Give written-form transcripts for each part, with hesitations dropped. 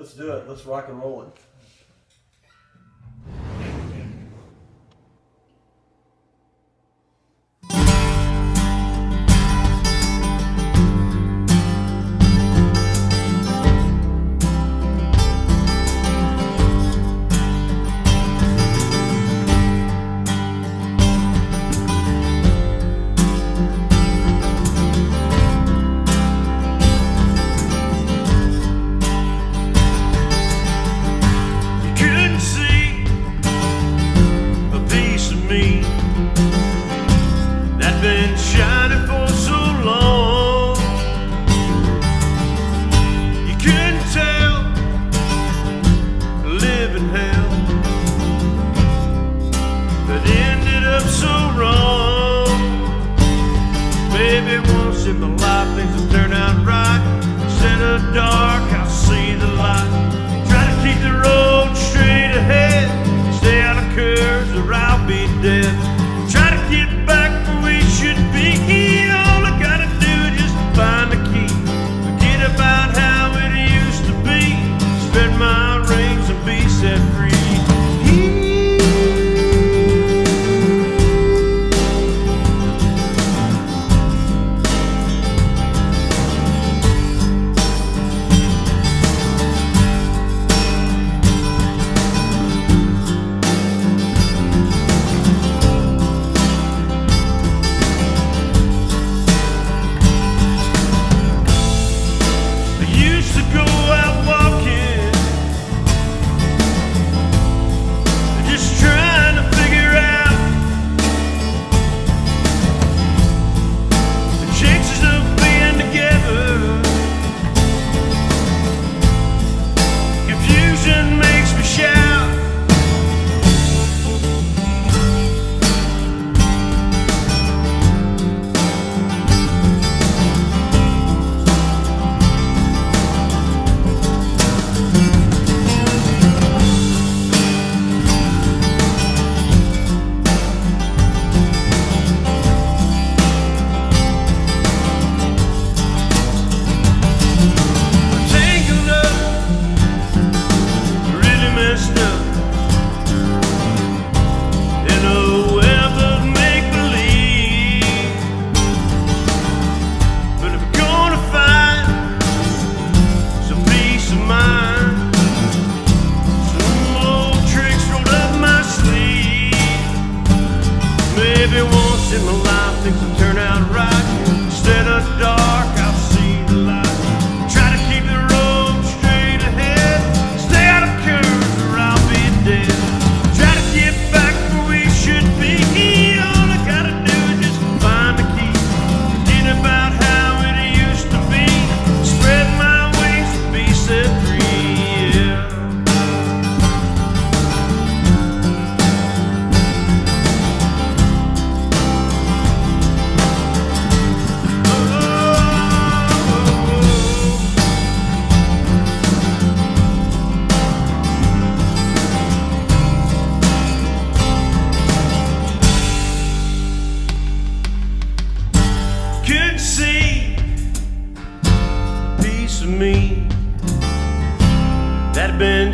Let's do it. Let's rock and roll it.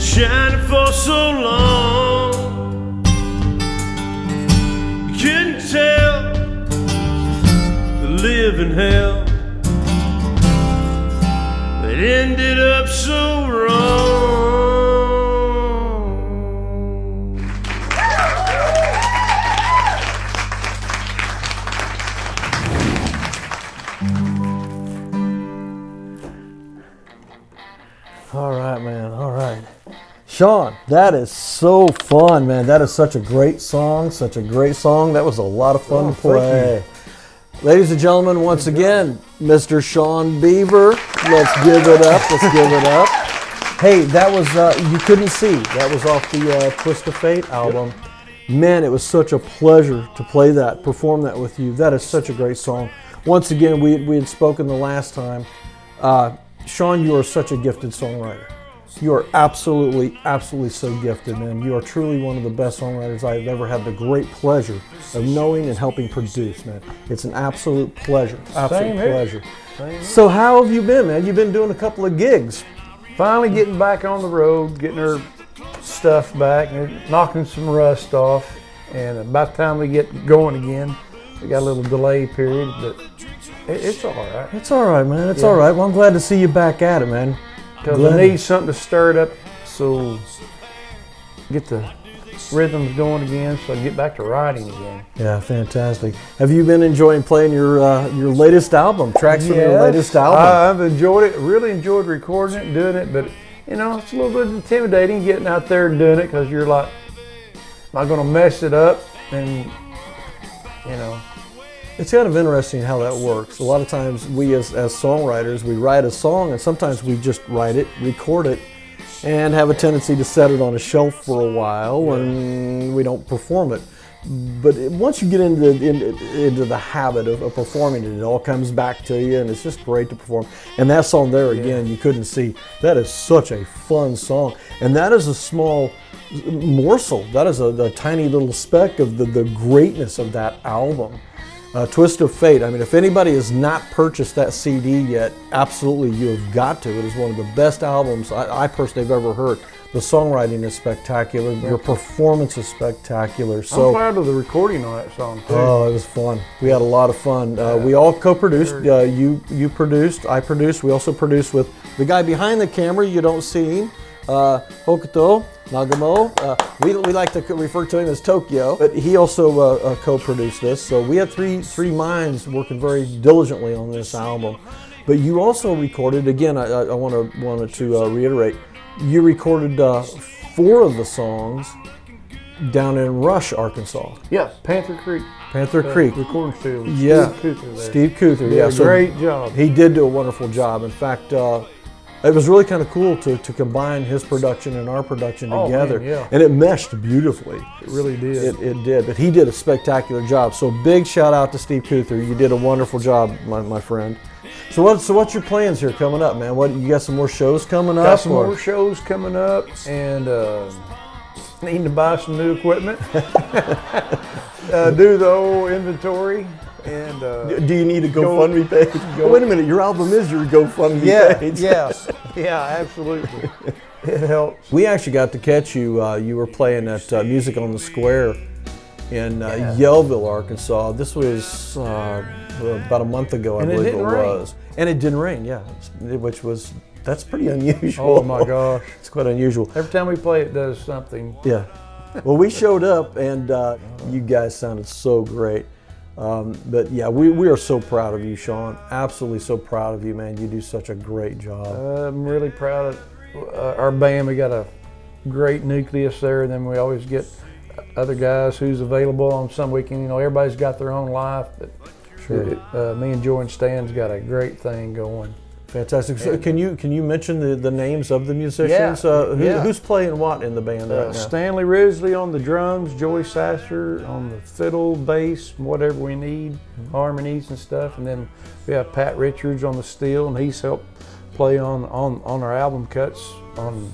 Shining for so long, you couldn't tell the living hell that ended up so wrong. All right, man. All right. Shawn, that is so fun, man. That is such a great song, such a great song. That was a lot of fun to play. Ladies and gentlemen, once again, Mr. Shawn Beaver. Let's give it up. Let's give it up. Hey, that was, you couldn't see. That was off the Twist of Fate album. Yep. Man, it was such a pleasure to play that, perform that with you. That is such a great song. Once again, we had spoken the last time. Shawn, you are such a gifted songwriter. You are absolutely, absolutely so gifted, man. You are truly one of the best songwriters I've ever had the great pleasure of knowing and helping produce, man. It's an absolute pleasure, absolute pleasure. So how have you been, man? You've been doing a couple of gigs. finally getting back on the road, getting her stuff back, and knocking some rust off. And about the time we get going again, we got a little delay period, but it's all right. It's all right, man. It's all right. Well, I'm glad to see you back at it, man. Because I need something to stir it up, so get the rhythms going again, so I can get back to writing again. Yeah, fantastic. Have you been enjoying playing your latest album, tracks from your latest album? I've enjoyed it. Really enjoyed recording it and doing it, but you know, it's a little bit intimidating getting out there and doing it because you're like, am I going to mess it up? And you know, it's kind of interesting how that works. A lot of times we as songwriters, we write a song and sometimes we just write it, record it, and have a tendency to set it on a shelf for a while and we don't perform it. But once you get into the habit of performing it, it all comes back to you and it's just great to perform. And that song there, again, you couldn't see, that is such a fun song. And that is a small morsel, that is a tiny little speck of the greatness of that album. Twist of Fate. I mean, if anybody has not purchased that CD yet, absolutely you have got to. It is one of the best albums I personally have ever heard. The songwriting is spectacular. Your performance is spectacular. So I'm proud of the recording on that song too. Oh, it was fun. We had a lot of fun. We all co-produced. You produced. I produced. We also produced with the guy behind the camera. You don't see him. Hokuto Nagamo. We like to refer to him as Tokyo, but he also co-produced this. So we had three minds working very diligently on this album. But you also recorded, again, I wanted to reiterate, you recorded 4 of the songs down in Rush, Arkansas. Yes, Panther Creek. Panther Creek. Recording studio. Yeah. Steve Cuther there. Steve Cuther, yeah. So great job. He did do a wonderful job. In fact, it was really kind of cool to combine his production and our production together. Man, yeah. And it meshed beautifully. It really did. It did, but he did a spectacular job. So big shout out to Steve Cuther. You did a wonderful job, my friend. So what's your plans here coming up, man? What, you got some more shows coming up? Got some more shows coming up, and needing to buy some new equipment. Do the old inventory. And do you need a GoFundMe page? Wait a minute, your album is your GoFundMe page. Yeah, absolutely. It helps. We actually got to catch you. You were playing at Music on the Square in Yellville, Arkansas. This was about a month ago, I believe it was. And it didn't rain, yeah, that's pretty unusual. Oh my gosh. It's quite unusual. Every time we play, it does something. Yeah. Well, we showed up and you guys sounded so great. But yeah, we are so proud of you, Shawn. Absolutely so proud of you, man. You do such a great job. I'm really proud of our band. We got a great nucleus there, and then we always get other guys who's available on some weekend. You know, everybody's got their own life, but sure. Me and Joy and Stan's got a great thing going. Fantastic. So can you mention the names of the musicians? Who's playing what in the band right now? Stanley Risley on the drums, Joy Sasser on the fiddle, bass, whatever we need, harmonies and stuff. And then we have Pat Richards on the steel, and he's helped play on our album cuts, on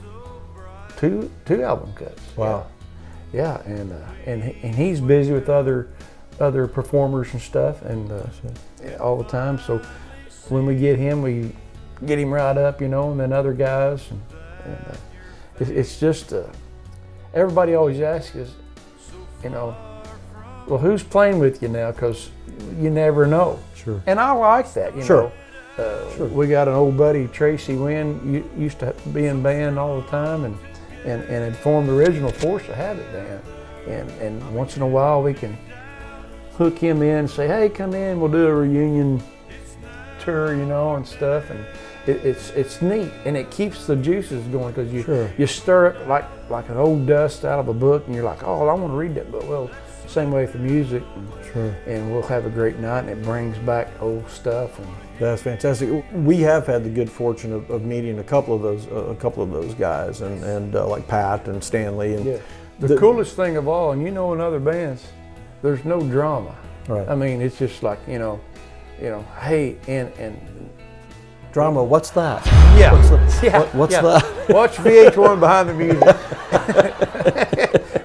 two album cuts. Wow. Yeah, and he's busy with other performers and stuff, and all the time. So when we get him right up, you know, and then other guys, and it's just everybody always asks us, you know, well, who's playing with you now? Because you never know. Sure. And I like that, you know. Sure. We got an old buddy, Tracy Wynn, used to be in band all the time, and had formed the original Force of Habit band. And once in a while we can hook him in and say, hey, come in, we'll do a reunion tour, you know, and stuff. And it's neat, and it keeps the juices going, because you stir it like an old dust out of a book, and you're like, oh, I want to read that book. Well, same way with the music, and we'll have a great night, and it brings back old stuff. And that's fantastic. We have had the good fortune of meeting a couple of those guys, and like Pat and Stanley. And the coolest thing of all, and you know, in other bands, there's no drama. Right. I mean, it's just like, you know, hey, and drama. What's that? Yeah. What's that? Watch VH1 behind the music.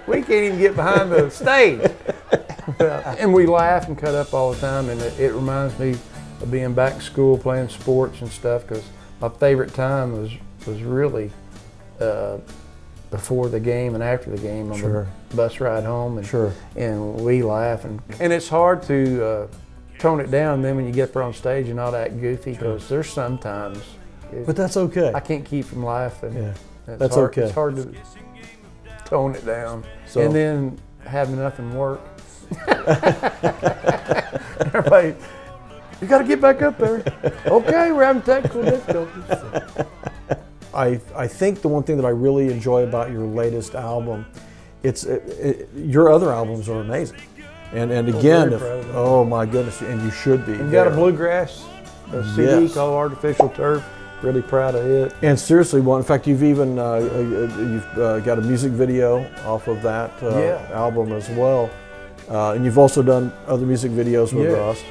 We can't even get behind the stage. And we laugh and cut up all the time, and it reminds me of being back in school playing sports and stuff, because my favorite time was was really before the game and after the game on Sure. the bus ride home, and Sure. and we laugh, and it's hard to tone it down then when you get up there on stage and not act goofy, because there's sometimes But that's okay. I can't keep from laughing. Yeah, It's that's hard, okay. It's hard to tone it down, So- and then have nothing work. Everybody, you got to get back up there. Okay, we're having technical difficulties. I think the one thing that I really enjoy about your latest album, your other albums are amazing, and again, very proud of them. oh my goodness, and you should be. You got a They're- bluegrass CD Yes. called Artificial Turf. Really proud of it. And seriously, well, in fact, you've even got a music video off of that Yeah. album as well, and you've also done other music videos with Yes. us.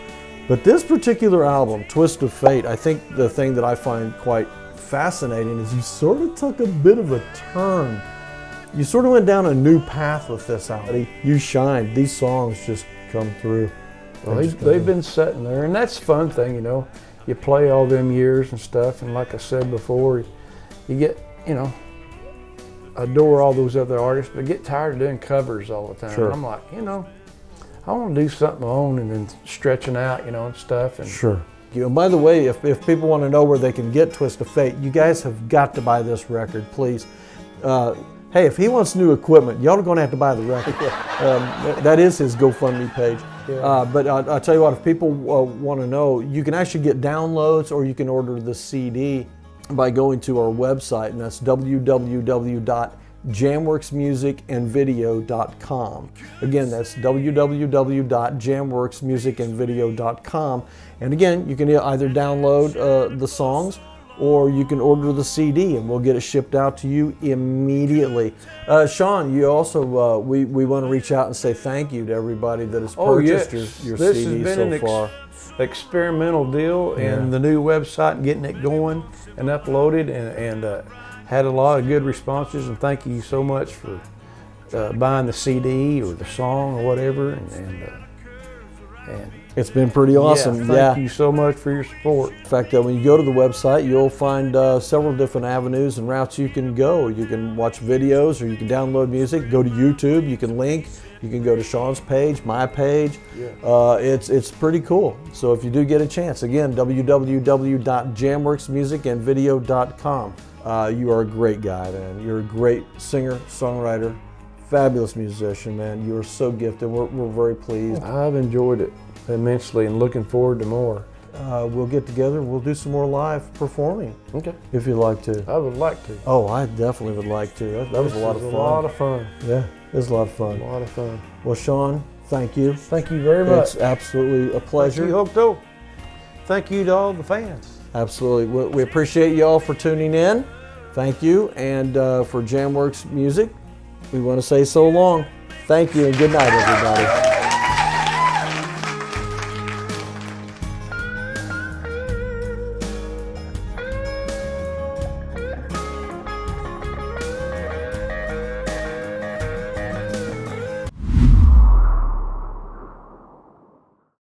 But this particular album, Twist of Fate, I think the thing that I find quite fascinating is you sort of took a bit of a turn. You sort of went down a new path with this album. You shined. These songs just come through. Well, they've been sitting there, and that's the fun thing, you know. You play all them years and stuff, and like I said before, you get, you know, adore all those other artists, but get tired of doing covers all the time. Sure. And I'm like, you know, I want to do something my own, and then stretching out, you know, and stuff. And Sure. And by the way, if people want to know where they can get Twist of Fate, you guys have got to buy this record, please. Hey, if he wants new equipment, y'all are going to have to buy the record. That is his GoFundMe page. Yeah. But I'll tell you what, if people want to know, you can actually get downloads, or you can order the CD by going to our website, and that's www.jamworksmusicandvideo.com. Again, that's www.jamworksmusicandvideo.com. And again, you can either download the songs, or you can order the CD, and we'll get it shipped out to you immediately. Shawn, you also, we want to reach out and say thank you to everybody that has purchased your This CD has been so far. experimental deal, and the new website and getting it going and uploaded, and had a lot of good responses. And thank you so much for buying the CD or the song or whatever. And It's been pretty awesome. Thank you so much for your support. In fact, when you go to the website, you'll find several different avenues and routes you can go. You can watch videos, or you can download music. Go to YouTube. You can link. You can go to Shawn's page, my page. Yeah. It's pretty cool. So if you do get a chance, again, www.jamworksmusicandvideo.com. You are a great guy, man. You're a great singer, songwriter, fabulous musician, man. You are so gifted. We're very pleased. I've enjoyed it immensely and looking forward to more. We'll get together and we'll do some more live performing, Okay. if you'd like to. I would like to. Oh, I definitely would like to. That was a lot of fun. A lot of fun. Yeah, it was a lot of fun. A lot of fun. Well, Shawn, thank you. Thank you very much. It's absolutely a pleasure. Thank you, Hope. Thank you to all the fans. Absolutely. We appreciate you all for tuning in. Thank you. And for JAMworks Music, we want to say so long. Thank you and good night, everybody.